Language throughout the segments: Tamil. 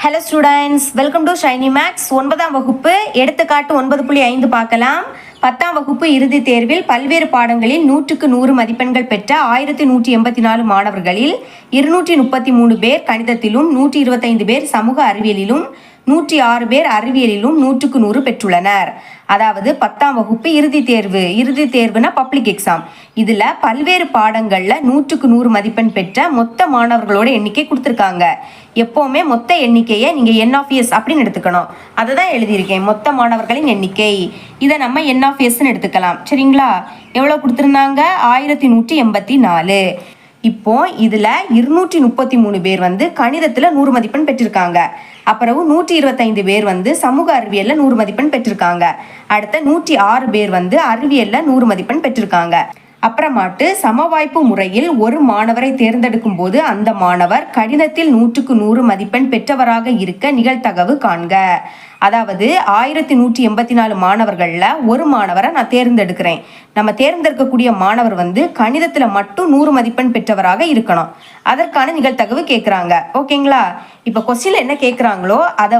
Hello students, welcome to Shiny Max. 9ஆம் வகுப்பு எடுத்துக்காட்டு 9.5 பார்க்கலாம். 10ஆம் வகுப்பு இறுதித் தேர்வில் பல்வேறு பாடங்களில் 100க்கு 100 மதிப்பெண்கள் பெற்ற 1184 மாணவர்களில் 233 பேர் கணிதத்திலும், 125 பேர் சமூக அறிவியலிலும், 106 பேர் அறிவியலிலும் 100க்கு 100 பெற்றுள்ளனர். அதாவது 10ஆம் வகுப்பு இறுதித் தேர்வுனா பப்ளிக் எக்ஸாம். இதில் பல்வேறு பாடங்களில் 100க்கு 100 மதிப்பெண் பெற்ற மொத்த மாணவர்களோட எண்ணிக்கை கொடுத்துருக்காங்க. எப்போவுமே மொத்த எண்ணிக்கையை நீங்கள் N(S) அப்படின்னு எடுத்துக்கணும். அதை தான் எழுதியிருக்கேன், மொத்த மாணவர்களின் எண்ணிக்கை. இதை நம்ம N(S)ன்னு எடுத்துக்கலாம். சரிங்களா? எவ்வளோ கொடுத்துருந்தாங்க? 1184. இப்போ இதில் 233 பேர் கணிதத்தில் 100 மதிப்பெண் பெற்றிருக்காங்க. அப்புறம் 125 பேர் சமூக அறிவியலில் 100 மதிப்பெண் பெற்றிருக்காங்க. அடுத்த 106 பேர் அறிவியலில் 100 மதிப்பெண் பெற்றிருக்காங்க. அப்புறமாட்டு சமவாய்ப்பு முறையில் ஒரு மாணவரை தேர்ந்தெடுக்கும் போது அந்த மாணவர் கணிதத்தில் 100க்கு 100 மதிப்பெண் பெற்றவராக இருக்க நிகழ்தகவு காண்க. அதாவது 1184 மாணவர்களில் ஒரு மாணவரை நான் தேர்ந்தெடுக்கிறேன். நம்ம தேர்ந்தெடுக்கக்கூடிய மாணவர் கணிதத்தில் மட்டும் 100 மதிப்பெண் பெற்றவராக இருக்கணும். அதற்கான நிகழ்தகவு கேட்குறாங்க. ஓகேங்களா? இப்போ கொஸ்டின்ல என்ன கேட்குறாங்களோ அதை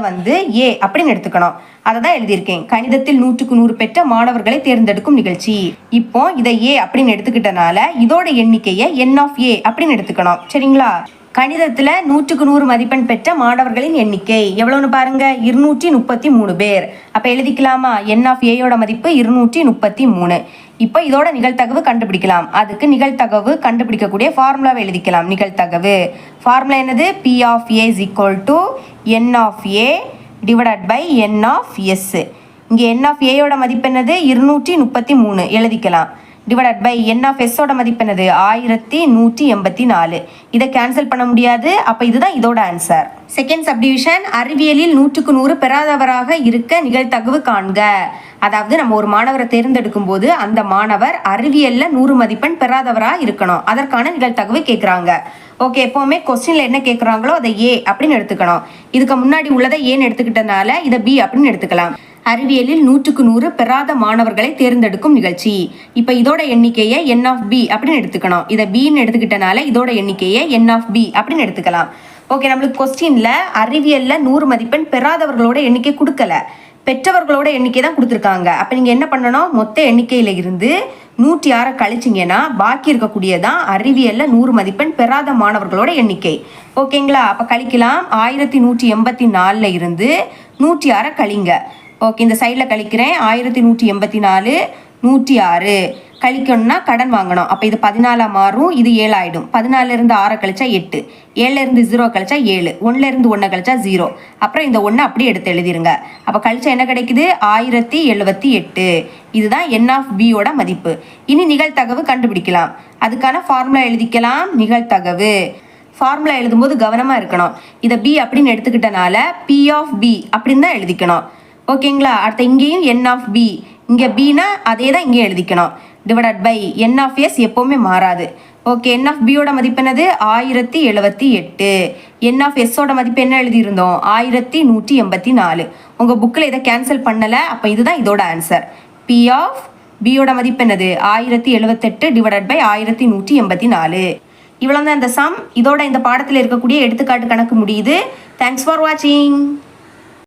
ஏ அப்படின்னு எடுத்துக்கணும். அதை தான் எழுதியிருக்கேன். கணிதத்தில் 100க்கு 100 பெற்ற மாணவர்களை தேர்ந்தெடுக்கும் நிகழ்ச்சி. இப்போ இதை ஏ அப்படின்னு எடுத்துக்கிட்டனால இதோட எண்ணிக்கையை N(A) அப்படின்னு எடுத்துக்கணும். சரிங்களா? கணிதத்தில் 100க்கு 100 மதிப்பெண் பெற்ற மாணவர்களின் எண்ணிக்கை எவ்வளோன்னு பாருங்க, 233 பேர். அப்போ எழுதிக்கலாமா? N(A)யோட மதிப்பு 233. இப்போ இதோட நிகழ்தகவு கண்டுபிடிக்கலாம். அதுக்கு நிகழ்தகவு கண்டுபிடிக்கக்கூடிய ஃபார்முலாவை எழுதிக்கலாம். நிகழ்தகவு ஃபார்முலா என்னது? P(A) = N(A) divided by N(S). இங்கே N(A)யோட மதிப்பு என்னது? 233 எழுதிக்கலாம். டிவைடட் பை N(S)ஓட மதிப்பு என்னது? 1184. இதை கேன்சல் பண்ண முடியாது. அப்போ இதுதான் இதோட ஆன்சர். செகண்ட் சப்டிவிஷன், அறிவியலில் 100க்கு 100 பெறாதவராக இருக்க நிகழ்தகவு காண்க. அதாவது நம்ம ஒரு மாணவரை தேர்ந்தெடுக்கும் போது அந்த மாணவர் அறிவியலில் 100 மதிப்பெண் பெறாதவராக இருக்கணும். அதற்கான நிகழ்தகவு கேட்குறாங்க. ஓகே, எப்போவுமே கொஸ்டின்ல என்ன கேட்குறாங்களோ அதை ஏ அப்படின்னு எடுத்துக்கணும். இதுக்கு முன்னாடி உள்ளதை ஏன்னு எடுத்துக்கிட்டனால இதை பி அப்படின்னு எடுத்துக்கலாம். அறிவியலில் 100க்கு 100 பெறாத மாணவர்களை தேர்ந்தெடுக்கும் நிகழ்ச்சி. இப்போ இதோட எண்ணிக்கையை N(B) அப்படின்னு எடுத்துக்கணும். இதை பின்னு எடுத்துக்கிட்டனால இதோட எண்ணிக்கையை N(B) அப்படின்னு எடுத்துக்கலாம். ஓகே, நம்மளுக்கு கொஸ்டின்ல அறிவியலில் 100 மதிப்பெண் பெறாதவர்களோட எண்ணிக்கை கொடுக்கல, பெற்றவர்களோட எண்ணிக்கை தான் கொடுத்துருக்காங்க. அப்போ நீங்கள் என்ன பண்ணணும்? மொத்த எண்ணிக்கையில் இருந்து 106 கழிச்சிங்கன்னா பாக்கி இருக்கக்கூடியதான் அறிவியலில் 100 மதிப்பெண் பெறாத மாணவர்களோட எண்ணிக்கை. ஓகேங்களா? அப்போ கழிக்கலாம். 1184 இருந்து 106 கழிங்க. ஓகே, இந்த சைடில் கழிக்கிறேன். 1184 106 கழிக்கணும்னா கடன் வாங்கணும். அப்போ இது 14 மாறும், இது 7 ஆகிடும். 14 இருந்து 6 கழிச்சா 8, 7 இருந்து 0 கழிச்சா 7, 1 இருந்து 1 கழிச்சா 0. அப்புறம் இந்த 1 அப்படியே எடுத்து எழுதிருங்க. அப்போ கழிச்சா என்ன கிடைக்குது? 1078. இதுதான் N(B)யோட மதிப்பு. இனி நிகழ்தகவு கண்டுபிடிக்கலாம். அதுக்கான ஃபார்முலா எழுதிக்கலாம். நிகழ்தகவு ஃபார்முலா எழுதும்போது கவனமாக இருக்கணும். இதை பி அப்படின்னு எடுத்துக்கிட்டனால P(B) அப்படின்னு தான் எழுதிக்கணும். ஓகேங்களா? அடுத்த இங்கேயும் N(B), இங்கே பின்னா அதே தான் இங்கே எழுதிக்கணும். டிவைடட் பை N(S) எப்போவுமே மாறாது. ஓகே, N(B)யோட மதிப்பு என்னது? 1078. N(S)ஓட மதிப்பு என்ன எழுதியிருந்தோம்? 1184. உங்கள் புக்கில் இதை கேன்சல் பண்ணலை. அப்போ இதுதான் இதோட ஆன்சர். P(B)யோட மதிப்பு என்னது? 1078 டிவைடட் பை 1184. இவ்வளோ தான் இந்த சம். இதோட இந்த பாடத்தில் இருக்கக்கூடிய எடுத்துக்காட்டு கணக்கு முடியுது. தேங்க்ஸ் ஃபார் வாட்சிங்.